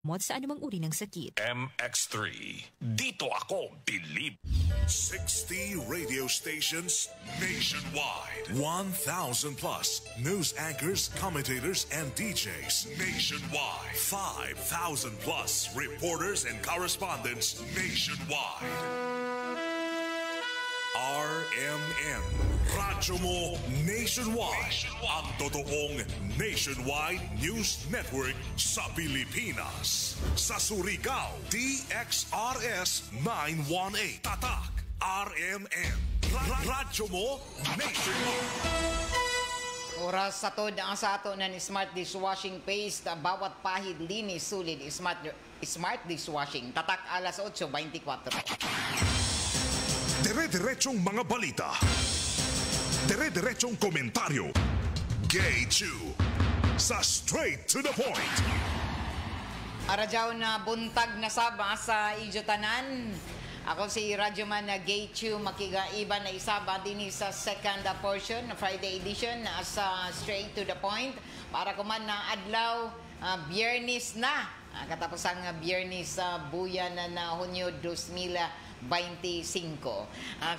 Mod sa anumang uri ng sakit. MX3. Dito ako bilib. 60 radio stations nationwide. 1,000 plus news anchors, commentators, and DJs nationwide. 5,000 plus reporters and correspondents nationwide. RMN. Radyo mo nationwide. Ang totoong nationwide news network sa Pilipinas. Sa Surigao, DXRS 918. Tatak, RMN. Radyo mo nationwide. Oras sa to ang sa ato ng smart dishwashing paste, bawat pahid linis sulid smart dishwashing. Tatak alas 8:24. Dire-diretsong mga balita. Dire-diretsong komentaryo. Gay Chew. Sa straight to the point. Arajaw na buntag na saba sa Ijotanan. Ako si Radyoman na Gay Chew, makigaiba na isaba din sa second portion, Friday edition sa straight to the point. Para kuman na adlaw, Biyernes na. Katapos ang Biyernes sa buyan na Hunyo 2025.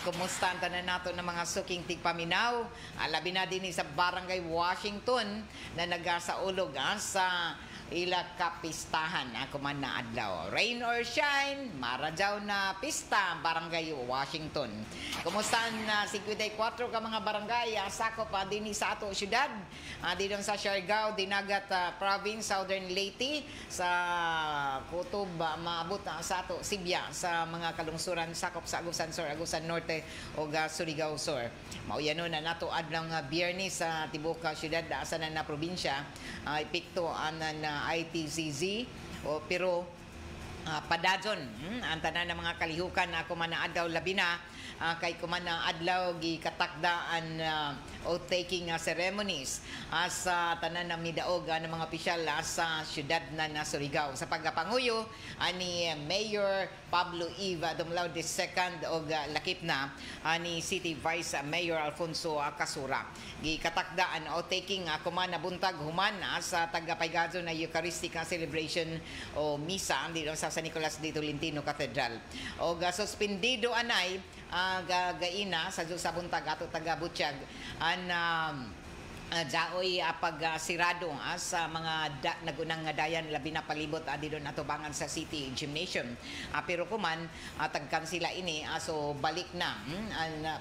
Kumusta ang tanan nato ng mga suking tigpaminaw? Labi na din sa Barangay Washington na nagasaulog sa ila kapistahan kuman na adlaw. Rain or shine, maradyaw na pista Barangay Washington. Kumusta na 54 ka mga barangay sakop din sa ato syudad. Dito sa Siargao, Dinagat Province, Southern Leyte, sa Kutob, maabot sa ato Sibya, sa mga kalungsuran sakop sa Agusan Sur, Agusan Norte o Surigao Sur. Mauyano na nato adlaw nga Biyernes sa tibok syudad asa na probinsya. Epekto na ITCZ pero padadyon ang tanan ng mga kalihukan na kumana adlaw labi na kay kumana adlaw gikatakdaan o taking ceremonies sa tanan ng midaog ng mga opisyal sa syudad na Surigao sa pagpanguyo ani Mayor Pablo Eva Dumlao II og lakip na ni City Vice Mayor Alfonso Casura. Gikatakdaan o taking kumana buntag human sa tagapaygadyo na Eucharistic celebration o misa dito sa San Nicolas de Tolentino Cathedral. Og suspendido anay gaina sa buntag ato taga Butchag jaoy pagsirado sa mga nagunang dayan labi na palibot dito natubangan sa City Gymnasium. Pero kuman tagkan sila ini so balik na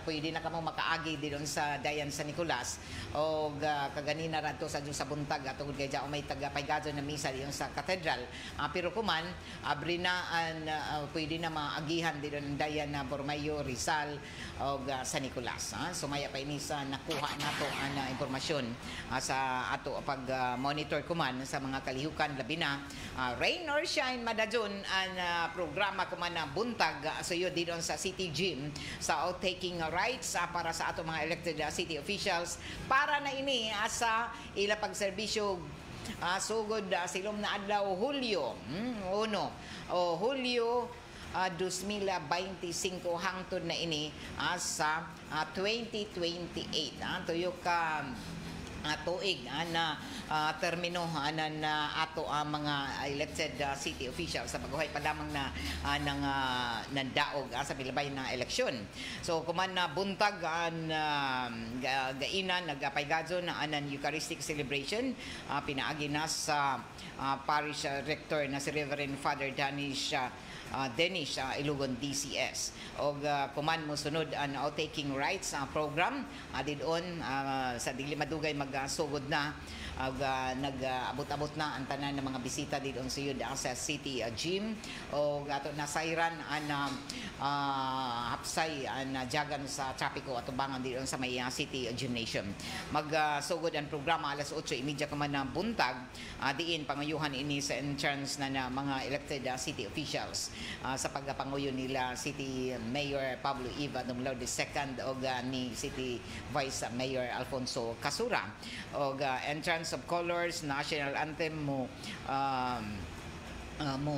pwede na kamo makaagi dito sa dayan sa Nicolas o kaganina radto sa buntag atungod kay jao may tagapaygadyo na misa diyon sa Cathedral. Pero kuman abri na pwede na maagihan dito ng dayan na Bormayo, Rizal o sa Nicolas. Sumaya pa ini sa nakuha nato na impormasyon sa ato pag-monitor kuman sa mga kalihukan labi na rain or shine madadyon ang programa kuman na buntag suyo dito sa City Gym sa outtaking rights para sa ato mga elected city officials para na ini sa ila pagserbisyo sugod silom na adlaw Hulyo 1 o Hulyo 2025 hangtod na ini sa 2028 tuyo ka tuig na termino na ato ang mga elected city officials sa pagbuhay pa lamang na nandaog sa pilabay na eleksyon. So kuman na buntag gainan nagapaygadyo na anan Eucharistic celebration pinaagi na sa parish rector na si Reverend Father Dennis Ilugon DCS og kuman mo sunod ang outtaking rights program didon sa dili madugay magsugod na nag-abot-abot na ang tanan ng mga bisita dito sa yun sa City Gym o ato nasayran ang hapsay ang jagan sa trapiko at tubangan dito sa may City Gymnasium. Magsugod ang programa alas 8:30 ka man na buntag diin panguyuhan ini sa entrance na mga elected city officials sa pagpanguyo nila City Mayor Pablo Eva Dumlao II o ni City Vice Mayor Alfonso Casura og entrance of colors, national anthem mo mo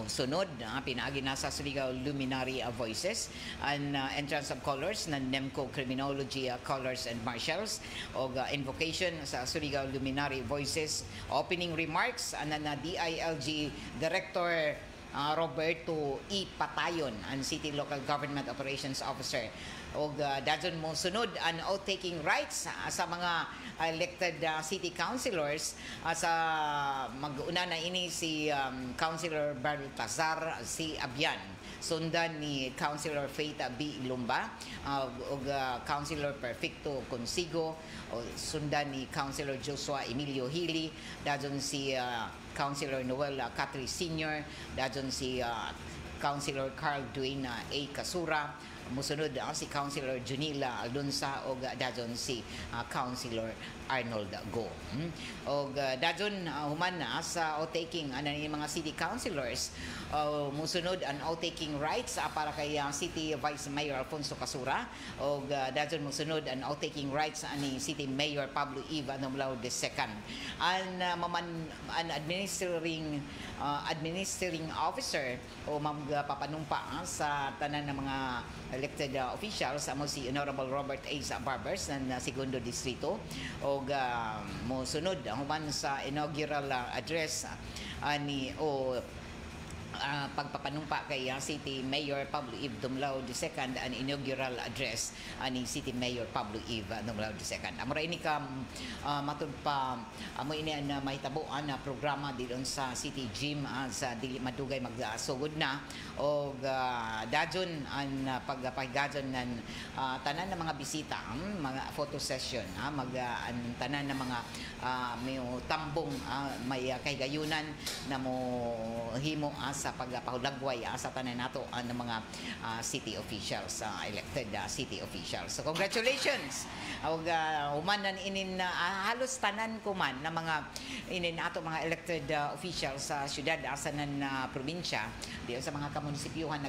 sunod pinaagi na sa Surigao Luminary Voices and entrance of colors ng NEMCO Criminology Colors and Marshals o invocation sa Surigao Luminary Voices, opening remarks na DILG Director Roberto E. Patayon, ang City Local Government Operations Officer. O dadyon mo sunod ang oath-taking rights sa mga elected city councilors sa mag-una na ini si Councilor Baltazar C. Abian, sundan ni Councilor Faith B. Lumba, o Councilor Perfecto Consigo, o sundan ni Councilor Joshua Emilio Hili, dadyon si Councilor Noel Catri Sr., dadyon si Councilor Carl Dwayne A. Kasura, musunod si Councilor Junila Alonsa o dadyon si Councilor Arnold Go. O dadyon human sa outtaking ni mga city councilors, musunod ang outtaking rights para kay City Vice Mayor Alfonso Kasura, o dadyon musunod ang outtaking rights ni City Mayor Pablo Eva Nomlao II. An administering officer o magpapanumpa sa tanan ng mga elected officials amo si Honorable Robert A. Barbers ng Segundo Distrito, o mo sunod human sa inaugural address ni pagpapanumpa kay City Mayor Pablo Eve Dumlao II ang inaugural address ni City Mayor Pablo Eve Dumlao II. Amura ini ka matud pa amo ini na mahitabuan na programa dilon sa City Gym sa dili madugay magsugod na, o dadyon ang pagpahigadyon ng tanan ng mga bisita, mga photo session, ang tanan ng mga may tambong may kahigayunan na mo himo sa pagpahulagway sa tanan nato ng mga city officials, elected city officials. So congratulations. Humanan inin halos tanan ko man na mga inin ato mga elected officials sa syudad asanan probinsya di sa mga kamunisipyuhan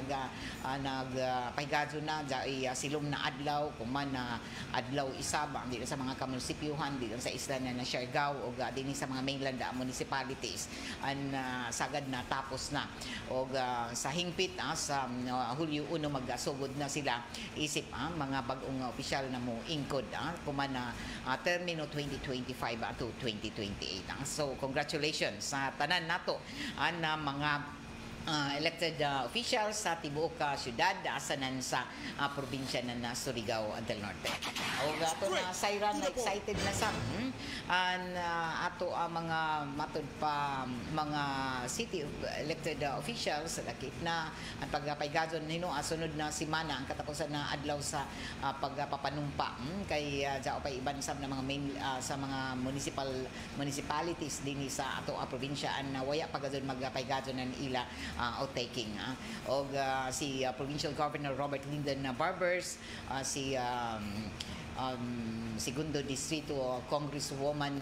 nagpahigadyo na silom na adlaw kuman na adlaw isabang di sa mga kamunisipyuhan di sa isla na Siargao o din sa mga mainland municipalities an sagad na tapos na, o sa hingpit sa Hulyo 1 magasugod na sila isip mga bagong opisyal na mo ingkod kuman na termino 2025 to 2028. So congratulations sa tanan nato na mga elected officials sa tibuok syudad asanan sa probinsya na Surigao del Norte. O ato na sayran na excited na sa ato mga matud pa mga city elected officials lakit na ang pagpaygadon nino sunod na simana ang katapusan na adlaw sa pagpapanumpa kay jao pa iban sa mga main sa mga municipalities dinhi sa ato probinsya na waya pagadon magpaygadon ng ila outtaking. Si Provincial Governor Robert Lyndon Barbers, si Segundo Distrito Congresswoman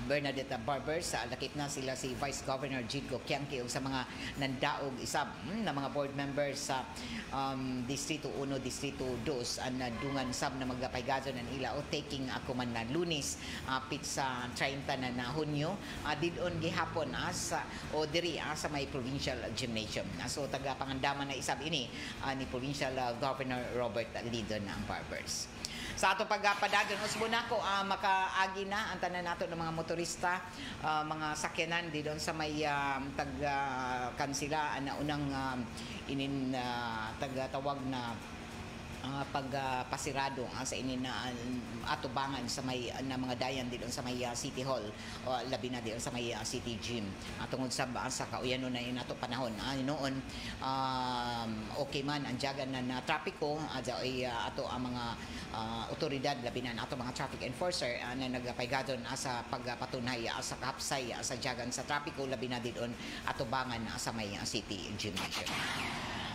Bernadette Barbers, lakit na sila si Vice Governor Jidgo Kiangki, o sa mga nandaog isab na mga board members sa Distrito 1, Distrito 2 ang dungan sab na magpaygadon ng ila outtaking ako man na Lunes pit sa 30 na Hunyo didon gihapon sa o diri sa may Provincial Gymnasium. So taga pangandaman na isab ini ni Provincial Governor Robert Lyndon Barbers. Sa ato pagpadagon usbo nako makaagi na ang tanan nato ng mga motorista, mga sakyanan di doon sa may kansila na unang tagatawag na pagpasirado sa inin na atubangan sa may na mga dayan dito sa may City Hall o labi na dito sa may City Gym tungod sa kauyanon na inato panahon noon okay man ang jagan na trapiko ato ang mga otoridad labi na ato mga traffic enforcer na nagpaygadon sa pagpatunay sa kahapsay sa jagan sa trapiko labi na dito atubangan sa may City Gym.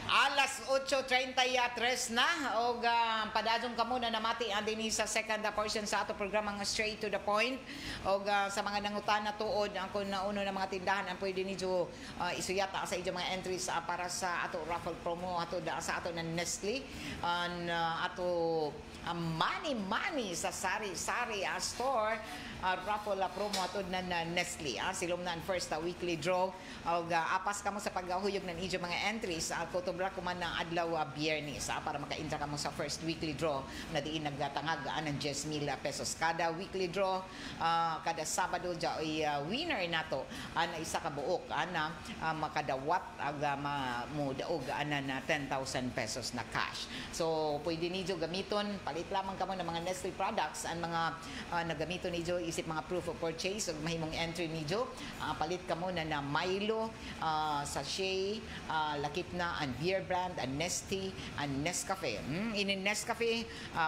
Alas 8:33 na og padadong kamo na namati din sa second portion sa ato programa nga Straight to the Point og sa mga nangutana tuod ang kun nauno na mga tindahan ang pwede niyo isuyata sa inyo mga entries para sa ato raffle promo ato sa ato na Nestle ato money sa sari-sari store raffle promo ato na Nestle silom na ang first weekly draw og apas kamo sa paghuyog ng inyo mga entries kutubra ko man ng adlaw Biyernes para maka-enter kamo sa first weekly draw na diin nagtangag ng 10,000 pesos kada weekly draw kada Sabado ay winner nato na isa ka buok na makadawat aga mamudaog na 10,000 pesos na cash. So pwede niyo gamiton palit lamang kamo ng mga Nestle products ang mga nagamiton niyo isip mga proof of purchase ug mahimong entry niyo palit kamo na Milo sachet lakip na ang beer brand ang Nestea ang Nescafe ini Nescafe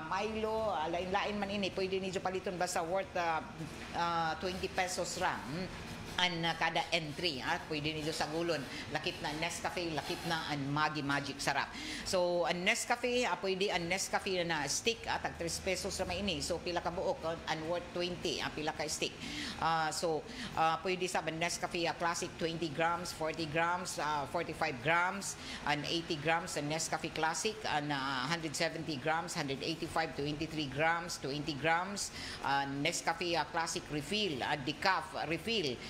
Milo lain-lain man ini pwede niyo paliton basta worth 20 pesos ra kada entry pwede niyo sa gulon lakip na Nescafe lakip na ang Maggi Magic Sarap. So ang Nescafe pwede ang Nescafe na stick tag 3 pesos ra may ini so pila ka buok and worth 20 pila ka stick. So pwede sa Nescafe Classic 20 grams 40 grams 45 grams and 80 grams ang Nescafe Classic and 170 grams 185 23 grams 20 grams Nescafe Classic Refill decaf refill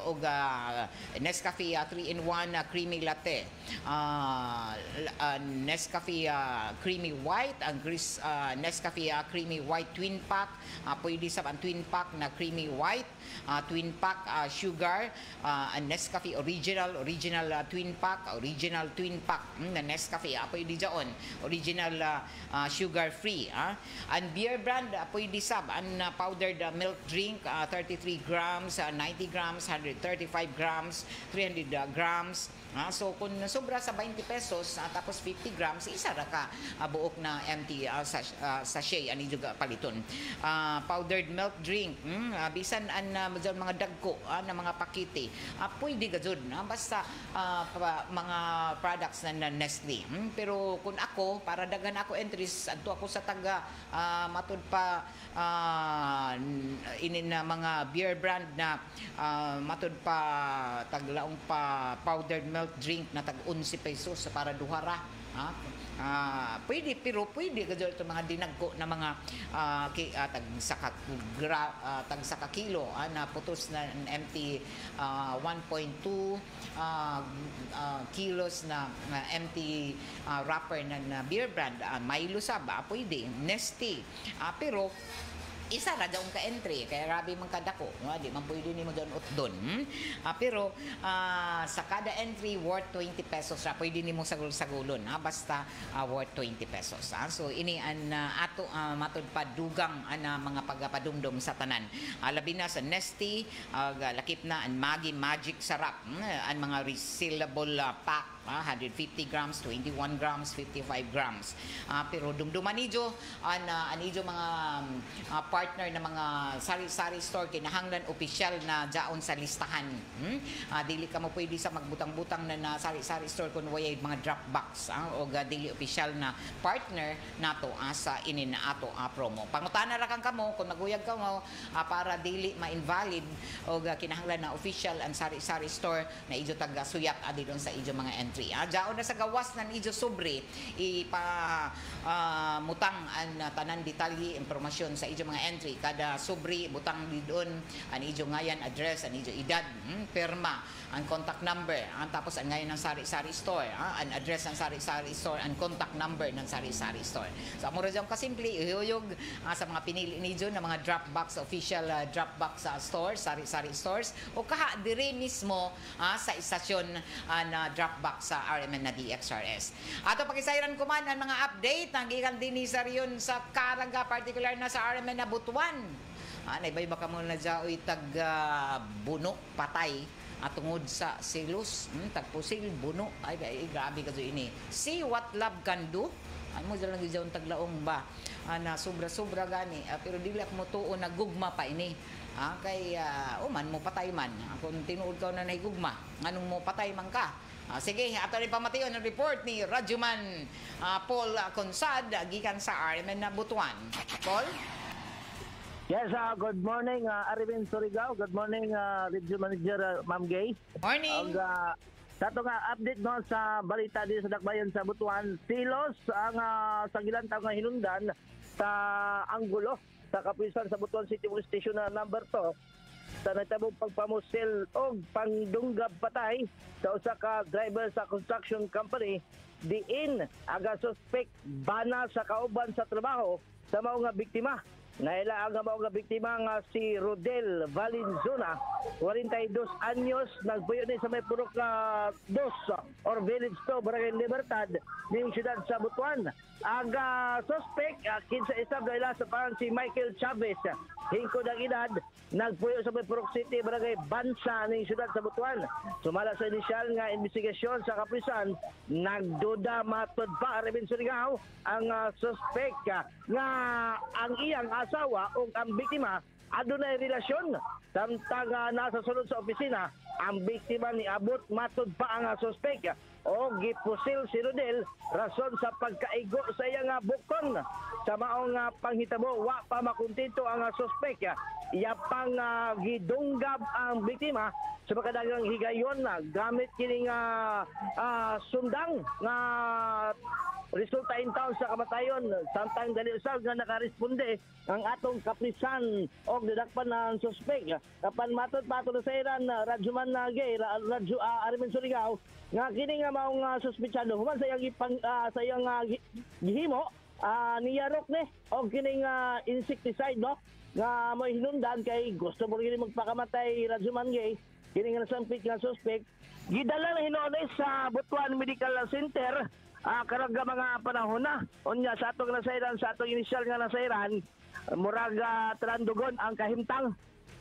og Nescafe 3-in-1 creamy latte Nescafe creamy white ang Nescafe creamy white twin pack pwede sa ang twin pack na creamy white twin pack sugar Nescafe original twin pack na Nescafe pwede dyan original sugar free and beer brand pwede sab ang powdered milk drink 33 grams 90 grams 135 grams 300 grams so kung sobra sa 20 pesos tapos 50 grams isa ra ka buok na empty sachet ani juga paliton powdered milk drink bisan an mga dagko na mga pakete pwede gajud basta mga products na Nestle pero kung ako para dagan ako entries adto ako sa taga matud pa inin na mga beer brand na matud pa taglaong pa powdered milk drink na tag 11 pesos para duhara pwede pero pwede gajud ito mga dinagko na mga tag saka kilo na putos na empty 1.2 kilos na empty wrapper na beer brand Milo sab pwede Nestea pero isa ra daw ka entry kaya rabi man kadako di man pwede nimo doon utdon pero sa kada entry worth 20 pesos ra pwede nimo sagul-sagulon basta worth 20 pesos so ini an ato matud pa dugang ana mga pagapadumdum sa tanan labi na sa Nestea lakip na an Maggi Magic Sarap ang mga resealable pack 150 grams 21 grams 55 grams pero dumduman niyo an niyo mga partner na mga sari-sari store kinahanglan opisyal na jaon sa listahan dili ka mo pwede sa magbutang-butang na sari-sari store kung way mga drop box o dili opisyal na partner nato sa inin ato promo pangutana ra kang kamo kung maguyag ka mo para dili ma-invalid o kinahanglan na official ang sari-sari store na ijo taga suyat adilon sa ijo mga entry jaon na sa gawas nan ijo sobre mutang ang tanan detalye impormasyon sa ijo mga entry kada sobre butang di doon ang ijo ngayan address ang ijo edad perma ang contact number tapos ang ngayon ng sari-sari store ang address ng sari-sari store ang contact number ng sari-sari store so amo ra jang kasimple ihuyog sa mga pinili nijo na mga drop box official drop box stores sari-sari stores o kaha diri mismo sa istasyon na drop box sa RMN na DXRS ato pakisayran ko man ang mga update ang gikan dinhi sa riyon sa Caraga particular na sa RMN na Butuan naibay baka mo na jaoy tag buno patay tungod sa silos tagpusil buno ay grabe kaso ini see what love can do mo lang gijaon taglaong ba na sobra-sobra gani pero dili ako mo tuo na gugma pa ini Kay uman mo patay man. Kung tinuod ka na nahigugma, nganong mo patay man ka. Sige, ato rin pamatiyon ang report ni Radyoman Paul Consad, gikan sa RMN na Butuan. Paul? Yes, good morning, Arvin Surigao. Good morning, Radio Manager Ma'am Gay. Morning. Sa ito nga, update no, sa balita din sa Dakbayan sa Butuan, silos ang sa gilang taong hinundan sa Anggulo, sa Kapisan sa Butuan City Police Station na number 2, sa natabong pagpamusil o pangdunggab patay sa usa ka driver sa construction company diin aga suspect bana sa kauban sa trabaho sa mao nga biktima. Naila ang mao nga biktima nga si Rodel Valenzuela, 42 anyos, nagpuyo ni sa may purok 2 or Village 2, Barangay Libertad, ning siyudad sa Butuan. Aga suspect, kinsa isa gaila sa parang si Michael Chavez, hingkod ang edad, nagpuyo sa may Purok City, Barangay Bansa, ning siyudad sa Butuan. Sumala sa inisyal nga investigasyon sa kapisan, nagduda matod pa Arvin Surigao ang suspect nga ang iyang asawa o ang biktima adunay relasyon. Samtang nasa sulod sa opisina, ang biktima ni abot matod pa ang suspect o gipusil si Rodel rason sa pagkaigo sa iyang bukon. Sa maong panghitabo, wa pa makuntento ang suspect. Iya pang gidunggab ang biktima sa makadagang higayon gamit kining sundang nga resulta in town sa kamatayon. Samtang dali usab nga nakaresponde ang atong kapisan og didakpan ng suspect. Kapan matod pa na sa iran, Radyoman Gay, Arvin Surigao, nga kini nga maong suspetsado human sa iyang gihimo niyarok ni og kini nga insecticide no nga mo hinundan kay gusto mo rin magpakamatay. Radyoman Gay, kini nga nasampit nga suspect gidala na hinuon sa Butuan Medical Center karag mga panahon na. Unya sa atong nasairan, sa atong initial nga nasairan, murag trandugon ang kahimtang.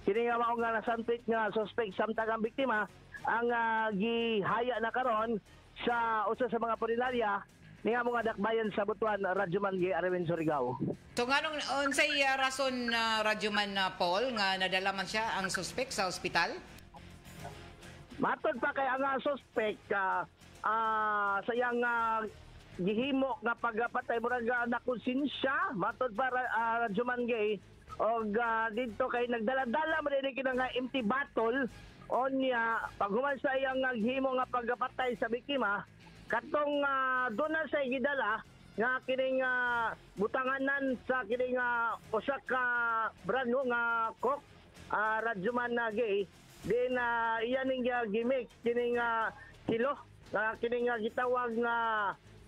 Kini nga mao nga nasampit nga suspect samtang ang biktima ang gihaya na karon sa usa sa mga pulilarya ni nga mga dakbayan sa Butuan. Radyoman Gay, Arvin Surigao. So nganong unsay rason Radyoman Paul nga nadala man siya ang suspect sa ospital? Matod pa kay ang suspect sa iyang gihimo nga pagpatay murag nakonsensya matod pa Radyoman Gay og dito kay nagdala-dala man din kinang empty bottle onya paghuman sa iyang gihimo nga pagpatay sa biktima katong doon na sa gidala nga kining butanganan sa kining usa ka brand nga coke Radyoman Gay din iyan ning gimmick kining kilo kining gitawag nga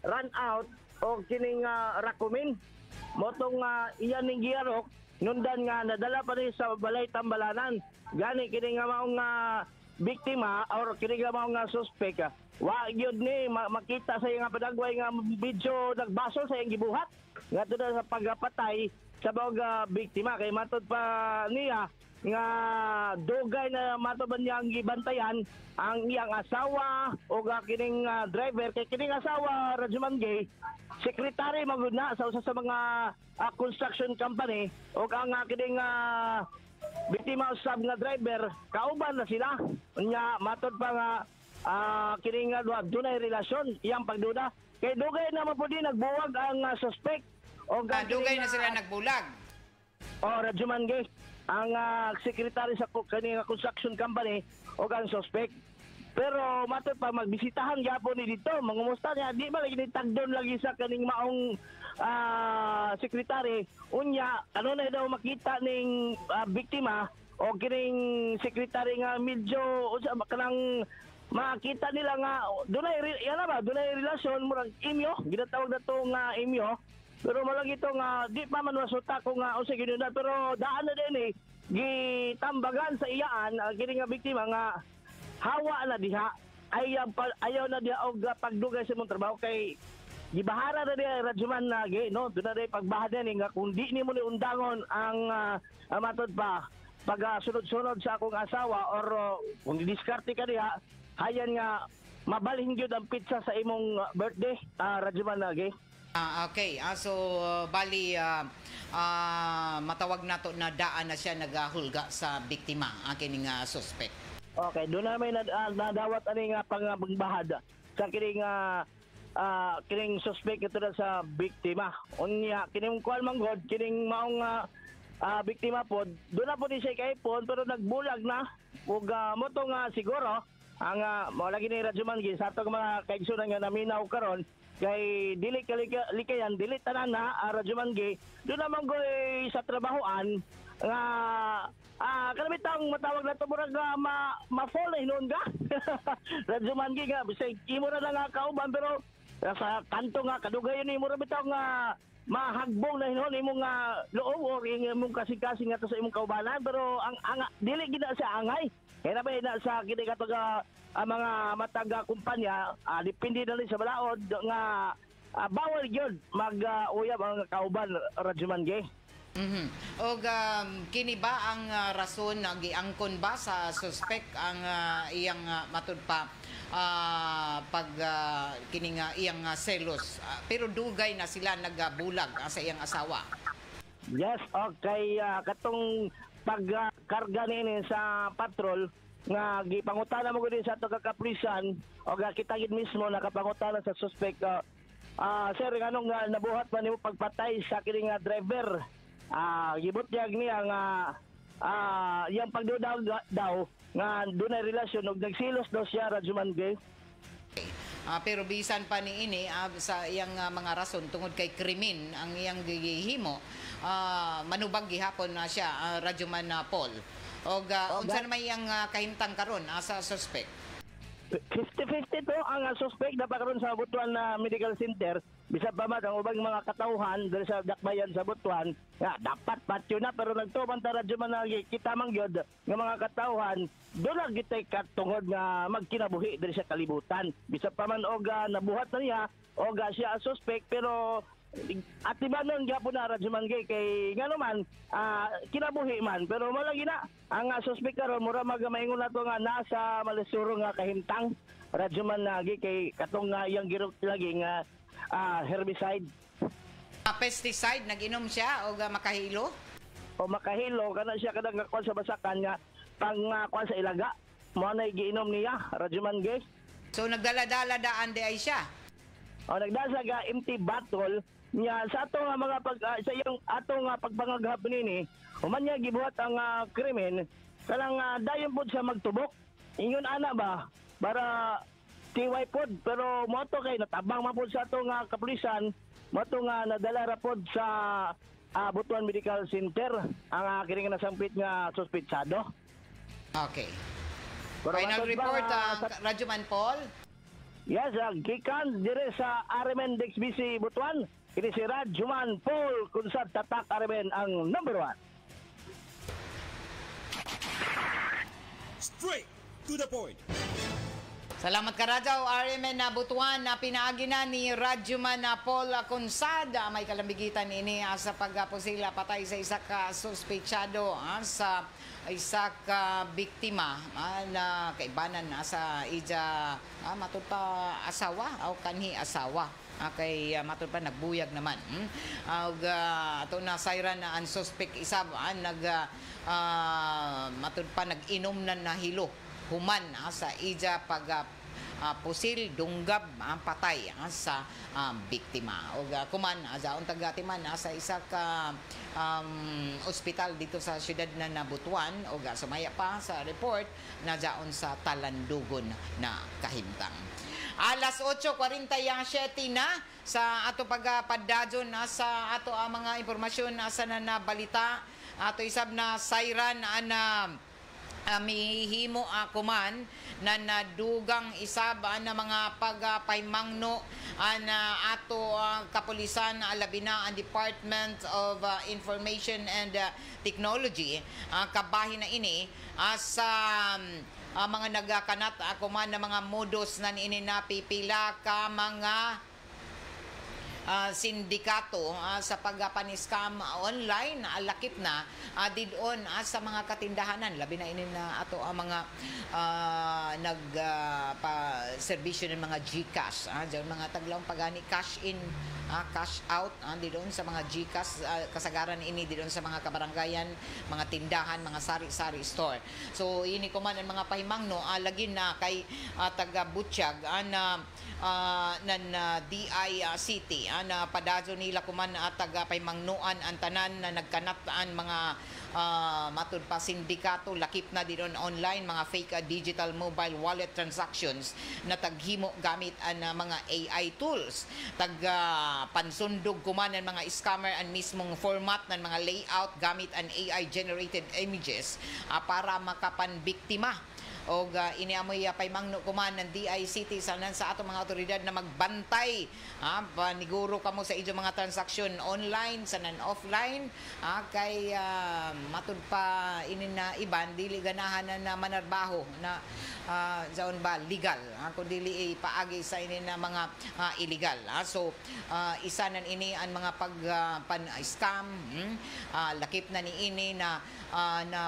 run out o kining rakumin motong iyan ning giyarok nundan nga nadala pa rin sa balay tambalanan gani kining maong biktima or kining maong suspect wa gyud ni makita sa iyang padagway nga video nagbaso sa iyang gibuhat ngadto sa pagpatay sa bawang biktima kay matod pa niya nga dugay na mataban niya ang gibantayan ang iyang asawa o kining driver kay kining asawa Radyoman Gay sekretary magud na sa usa sa mga construction company o ang kining biktima usab nga driver kauban na sila unya matod pa nga kining dunay relasyon iyang pagduda kay dugay na mapud nagbuwag ang suspect o dugay na sila nagbulag o Radyoman Gay ang sekretary sa kaning construction company o ang suspect. Pero matod pa magbisitahan gyapon ni dito, mangumusta niya di ba lagi tagdon lagi sa kaning maong sekretary unya ano na daw makita ning biktima o kining sekretary nga medyo kanang makita nila nga dunay relasyon murag imyo ginatawag na to nga imyo. Pero malagi ito nga, di pa man masuta ko nga, o sige na, pero daan na din gitambagan sa iyaan, kini nga biktima nga, hawa na diha, ayaw na diha og pagdugay sa mong trabaho, kay gibahara na diha Radyoman Gay, no? Doon na diha pagbahad na nga, kung di ni mo ni undangon ang matod pa, pag sunod-sunod sa akong asawa, or kung didiskarte ka diha, hayan nga, mabalhin yun ang pizza sa imong birthday, Radyoman Gay. Okay. So, bali, matawag na to na daan na siya nagahulga sa biktima, kining suspect. Okay, doon namin nadawat ani nga pangbahad sa kining suspect ito na sa biktima. Unya kining kuan manggod kining maong biktima pod, doon na po ni siya kaipon pero nagbulag na ug mo to nga siguro ang mo lagi ni Radyoman gi sa atong mga kaigsunan nga naminaw karon kay dili kalikayan dili tanan na Radyoman gi doon naman goy sa trabahoan nga kalabitang matawag na ito murag ma-fall na hinuon ka. Radyoman gi nga bisay imo na nga kauban pero sa kanto nga kadugayon ni murag bitaw nga mahagbong na hinuon imong loob o imong kasing-kasing nga sa imong kaubanan pero ang dili gid na sa angay. Kaya na na sa kini katong mga matag kumpanya depende na rin sa balaod nga bawal gyud mag-uyab ang kauban Radyoman gi. Og kini ba ang rason na giangkon ba sa suspect ang iyang matud pa pag kini nga iyang selos pero dugay na sila nagabulag sa iyang asawa? Yes, okay. Katong pagkarga nini sa patrol nga gipangutana mo gud sa ato kakapulisan o kita gid mismo nakapangutana sa suspect sir nganong nabuhat pa nimo pagpatay sa kini nga driver. Gibutyag niya nga yang pagdudaw daw nga dunay relasyon ug nagsilos daw siya Radyoman gi. Pero bisan pa ni ini sa iyang mga rason tungod kay krimen ang iyang gihimo manubag gihapon na siya Radyoman Paul. Og unsa naman iyang kahimtang karon sa suspect? 50-50 to ang suspect na pagkaroon sa Butuan na Medical Center. Bisag pa man ang ubang mga katauhan diri sa dakbayan sa Butuan nga dapat patyo na pero nagtuman ta Radyoman na kita mangyod nga mga katauhan doon lang gitay katungod nga magkinabuhi diri sa kalibutan. Bisag pa man og nabuhat na niya og siya suspect pero at ibanon gyapon na Radyoman gi kay ngano man kinabuhi man pero mo lagi na ang suspect karon mura magamaingon nato nga nasa malisuro nga kahimtang Radyoman gi kay katong iyang girot lagi nga herbicide. Pesticide nag-inom siya o makahilo? O makahilo kana siya kadang kuan sa basakan nga pang kuan sa ilaga mo na giinom niya Radyoman gi. So nagdala-dala daan di ay siya. O nagdasa ga empty bottle nya sa ato nga mga sa iyang ato nga pagpangaghap nini human niya gibuhat ang krimen kanang dayon pod sa magtubok ingon ana ba para tiway pod pero mo to kay natabang man pod sa ato nga kapulisan mo to nga nadala ra pod sa Butuan Medical Center ang kini nga nasampit nga suspetsado. Okay. Final report Radyoman Paul. Yes, gikan dire sa RMN DXBC Butuan. Ini si Radyoman Paul Kunsad Tatak RMN ang number 1. Straight to the point. Salamat ka Radyo, RMN na Butuan na pinaagi na ni Radyoman Paul Kunsad. May kalambigitan ini sa pagposila patay sa isa ka suspetsado sa isa ka biktima na kaibanan sa ija matud pa asawa o kanhi asawa. Kay matud pa nagbuyag naman. Ato na sayran na ang suspect isab matud pa nag-inom na nahilo human sa ija pag pusil dunggab ang patay sa biktima o kuman azaon tagatiman sa isa ka ospital dito sa siyudad na Butuan o sumaya pa sa report na daon sa Talandugon na kahimtang. Alas 8:47 na sa ato pagpadadyon sa ato ang mga impormasyon sa nabalita ato isab na sayran na mihimo kuman na nadugang isab na mga pagpaymangno na ato kapulisan labi na ang Department of Information and Technology kabahin na ini sa mga nagakanat kuman na mga modus na ini napipila ka mga sindikato sa pagpaniscam online lakip na didon sa mga katindahanan labi na inin na ato ang mga nag-serbisyo ng mga GCash diyan mga taglawang pagani cash in cash out didon sa mga GCash kasagaran ini didon sa mga kabarangayan, mga tindahan, mga sari-sari store. So ini ko man ang mga pahimangno lagi na kay taga Butchag nan DI City na padazo nila kuman taga pahimangnuan ang tanan na nagkanataan mga matud pa sindikato lakip na didon online mga fake digital mobile wallet transactions na taghimo gamit ang mga AI tools pansundog kuman ang mga scammer ang mismong format ng mga layout gamit ang AI generated images para makapanbiktima og iniamoy paymangno kuman ng DICT sa atong mga otoridad na magbantay paniguro kamo sa inyong mga transaksyon online sa offline kay matud pa inin na iban dili ganahan na manarbaho na zaon ba legal kung dili paagi sa inin na mga illegal so isa nan ini ang mga pan-scam lakip na ni ini na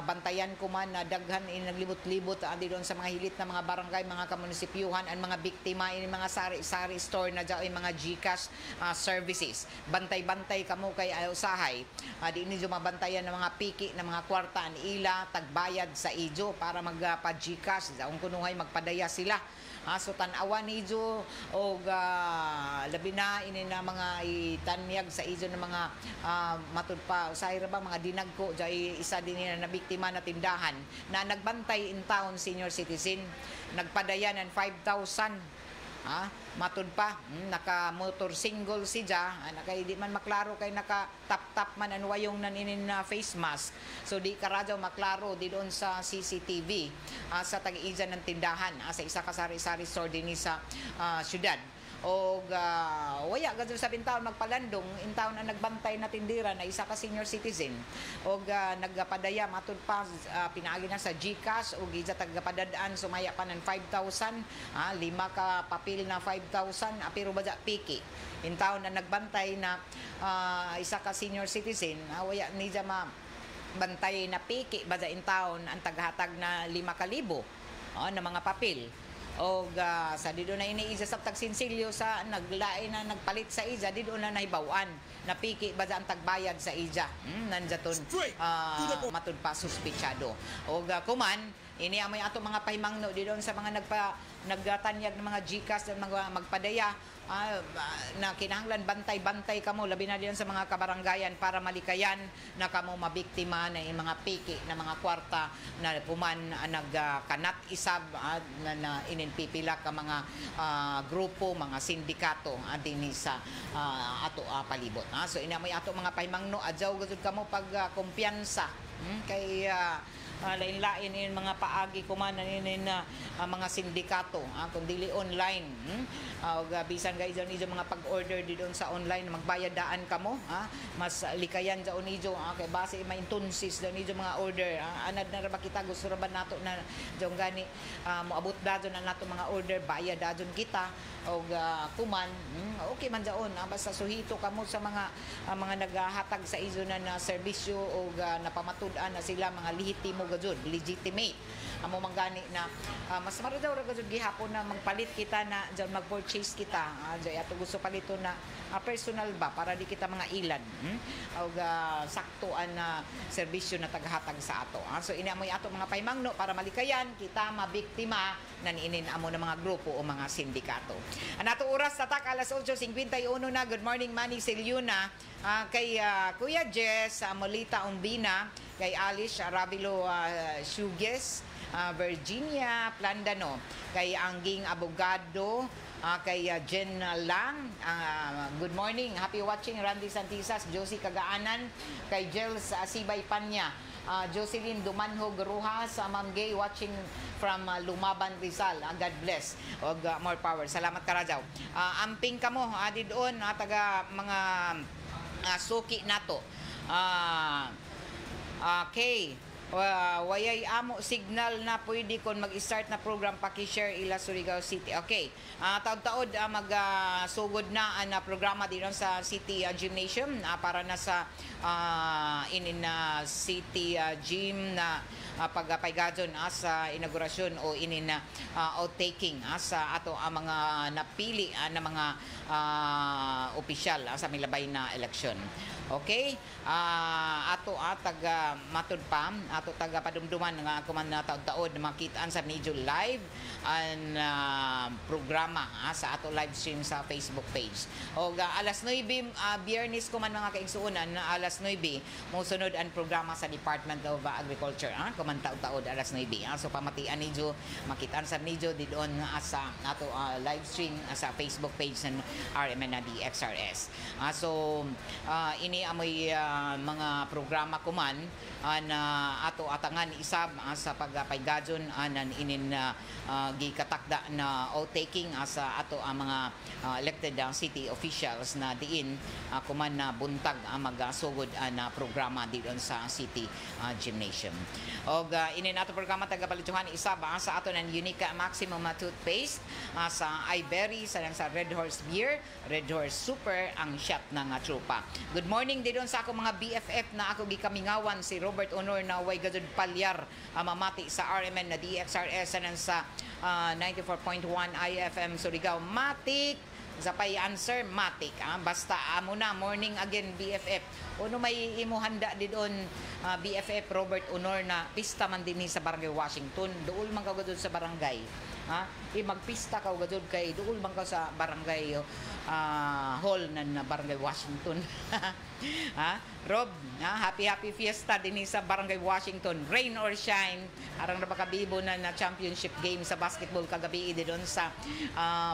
bantayan kuman na daghan naglibot-libot doon sa mga hilit na mga barangay, mga kamunisipyuhan, ang mga biktima ini mga sari-sari store na dyan, mga GCash services. Bantay-bantay kamo kay usahay. Di inyo mabantayan ng mga piki na mga kwarta ni ila tagbayad sa ijo para magpa-GCash. Kung kunuhay magpadaya sila. So tan-awan ni ijo og labi na ini na mga itanyag sa ijo ng mga matud pa usahay ra ba mga dinagko jay isa din na biktima na tindahan na nagbantay in town senior citizen nagpadaya ng 5,000 matud pa naka motor single si ja kay di man maklaro kay naka tap man ang wayong naninin na face mask so di karadyo maklaro di doon sa CCTV sa tag-iijan ng tindahan sa isa ka sari-sari store din sa syudad og waya gadto sa bintaon magpalandong in town ang nagbantay na tindira na isa ka senior citizen og nagpadaya matud pa pinaagi na sa GCash og isa tagapadadaan sumaya pa ng 5,000 lima ka papel na 5,000 pero badya piki in town na nagbantay na isa ka senior citizen waya ni ma bantay na piki badya in town ang taghatag na 5,000 na mga papel og sa dido na iniisa sa tagsinsilyo sa naglain na nagpalit sa ija dido na nahibawan napiki ba ang tagbayad sa ija nanjaton matud pa suspitsado og kuman ini amay ato mga pahimangno didon sa mga nagtanyag ng mga GCash ng mga magpadaya na kinahanglan bantay-bantay kamo labi na diyan sa mga kabarangayan para malikayan na kamo mabiktima na mga piki na mga kwarta na puman nagkanat isab na ininpipila ka mga grupo mga sindikato dinhi sa ato palibot so inamay ato mga pahimangno adjaw gud kamo pag kumpiyansa kay lain-lain in mga paagi kuman inin mga sindikato kung dili online og bisan guys ijo mga pag-order didon sa online magbayad daan kamo mas likayan sa unijo kay base maintunsis daw nijo mga order anad na ra ba kita gusto ra ba nato na jong gani moabot dadon na nato mga order bayad dadon kita og kuman okay man daon basta suhito kamo sa mga naghahatag sa izo na serbisyo og napamatud-an na sila mga lehitimo gajud legitimate amo manggani na mas maradaw ra gajud gihapon na magpalit kita na diyan mag-purchase kita diyan ato gusto palito na personal ba para di kita mga ilad og saktuan na serbisyo na tagahatag sa ato so ini amoy ato mga pahimangno para malikayan kita mabiktima na niinin amo ng mga grupo o mga sindikato anato oras tatak alas 8:51 na good morning Manny Selyuna kay Kuya Jess Molita Umbina kay Alice Arabilo Suges Virginia Plandano kay Angging Abogado kay Jen Lang good morning happy watching Randy Santisas Josie Kagaanan kay Jels Sibay Panya Jocelyn Dumanho Gruhas Ma'am Gay watching from Lumaban Rizal God bless og more power salamat karajaw amping kamo didon taga mga suki nato okay Wayay amo signal na pwede kon mag-start na program paki-share ila Surigao City. Okay. Taud-taud mag-sugod na ang programa dito sa City Gymnasium para na sa City Gym na pagpaygadon sa inaugurasyon o inin outtaking sa ato ang mga napili na mga opisyal sa milabay na eleksyon. Okay? Ato taga matud pa, ato taga padumduman nga kuman na taud-taud makitaan sa medyo live ang programa sa ato live stream sa Facebook page. O alas 9 Biyernes kuman mga kaigsuonan alas 9 mosunod ang programa sa Department of Agriculture kuman taud-taud alas 9. So pamatian medyo makitaan sa medyo didon sa ato live stream sa Facebook page ng RMN na DXRS. So ini amoy mga programa kuman na ato atangan isab sa pagpaygadon nan inin gikatakda na outtaking sa ato ang mga elected city officials na diin kuman na buntag magasugod na programa didon sa City Gymnasium. Og inin ato programa tagabalituhan isab sa ato ng Unique Maximum toothpaste sa iBerry sa Red Horse Beer, Red Horse Super ang shot ng tropa. Good morning didon sa ako mga BFF na ako gikamingawan si Robert Honor na way gadud palyar mamati sa RMN na DXRS sa 94.1 IFM Surigao. Matik sa pay answer matik basta amo na morning again BFF uno may imuhanda didon BFF Robert Honor na pista man dinhi sa Barangay Washington duol man ka gadud sa barangay magpista ka gadud kay duol man ka sa barangay hall ng Barangay Washington. Rob, happy fiesta din sa Barangay Washington. Rain or shine, arang napakabibo na championship game sa basketball kagabi doon sa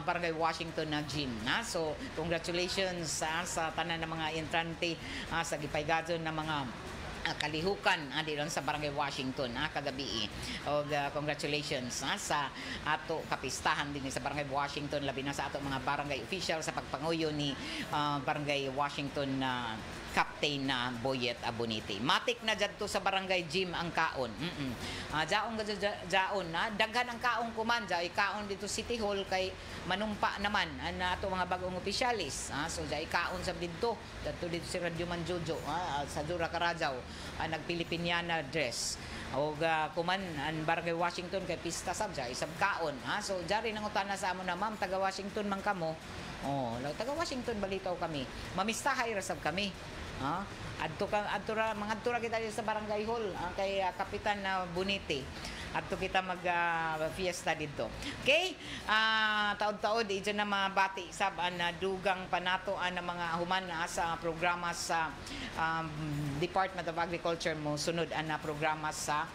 Barangay Washington na gym. So, congratulations sa tanan ng mga entrante sa gipaygadon ng mga kalihukan dito sa Barangay Washington kagabi. O congratulations sa ato kapistahan din sa Barangay Washington labi na sa ato mga barangay official sa pagpanguyo ni Barangay Washington na Captain na Boyet Abonite. Matik na dyan sa barangay gym ang kaon. Jaon jaon na daghan ang kaon kuman jay kaon dito City Hall kay manumpa naman na ato mga bagong opisyalis. So jay kaon sa dito dito si Radyo Manjojo sa Dura Carajaw nagpilipiniana dress. O kuman ang Barangay Washington kay pista sab jay sab kaon. So jari nang utana sa amo na ma'am taga Washington man kamo. Taga Washington balitaw kami. Mamistahay ra sab kami. Adto mga tura kita sa Barangay Hall kay Kapitan na Bonite. Adto kita mag fiesta dito. Okay? Taod-taod idyo na mabati sab na dugang panato na mga human sa programa sa Department of Agriculture mo sunod na programa sa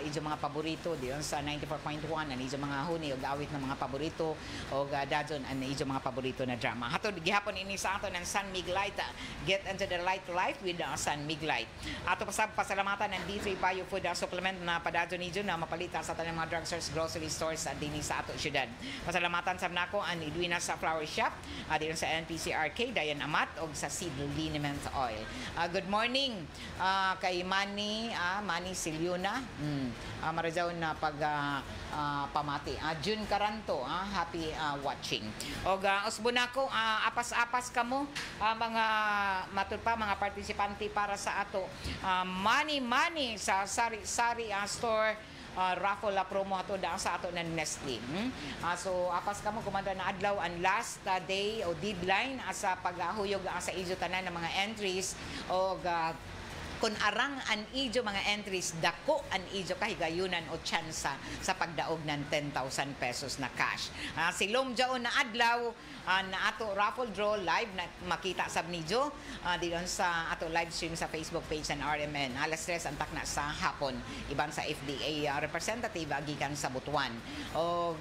idyo mga paborito diyon sa 94.1 ang idyo mga huni o awit ng mga paborito o dadyon ang idyo mga paborito na drama. Hatod gihapon ini sa ato ng San Mig Light. Get into the light life with San Mig Light. Ato pasalamatan ng D3 Bio Food Supplement na padadyon idyo na mapalita sa tanang mga drugstores, grocery stores dinhi sa ato syudad. Pasalamatan sab nako ang Edwina sa Flower Shop diyon sa NPC Arcade Dayan Amat og sa Seed Liniment Oil. Good morning kay Manny Silyuna. Marajaw na pag pamati. June Caranto, happy watching. Og usbunako apas-apas kamo mga matud pa mga partisipante para sa ato money sa sari-sari store raffle promo ato da sa ato ng Nestle. So apas kamo kumanda na adlaw ang last day o deadline sa paghuyog sa ijo tanan ng mga entries o kung arang an ijo mga entries dako an ijo kahigayunan o tsansa sa pagdaog ng 10,000 pesos na cash. Silom jaon na adlaw na ato raffle draw live na makita sab nijo dito sa ato live stream sa Facebook page ng RMN. Alas 3 ang takna sa hapon iban sa FDA representative gikan sa Butuan. Og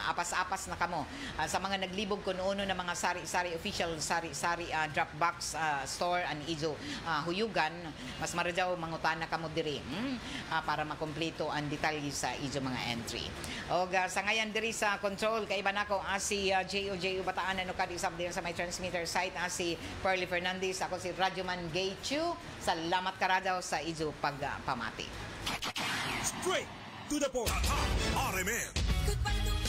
apas-apas na kamo sa mga naglibog kuno na mga sari-sari official sari-sari Dropbox store an ijo huyugan mas marajaw mangutana kamo diri para makompleto ang detalye sa ijo mga entry. Og sa ngayon diri sa control kay iba nako si JO Bataan, ano ka, isab din sa may transmitter site, si Pearly Fernandez, ako si Radyoman Gay Chu. Salamat karadaw sa izo pagpamati. Straight to the point. RMN. Good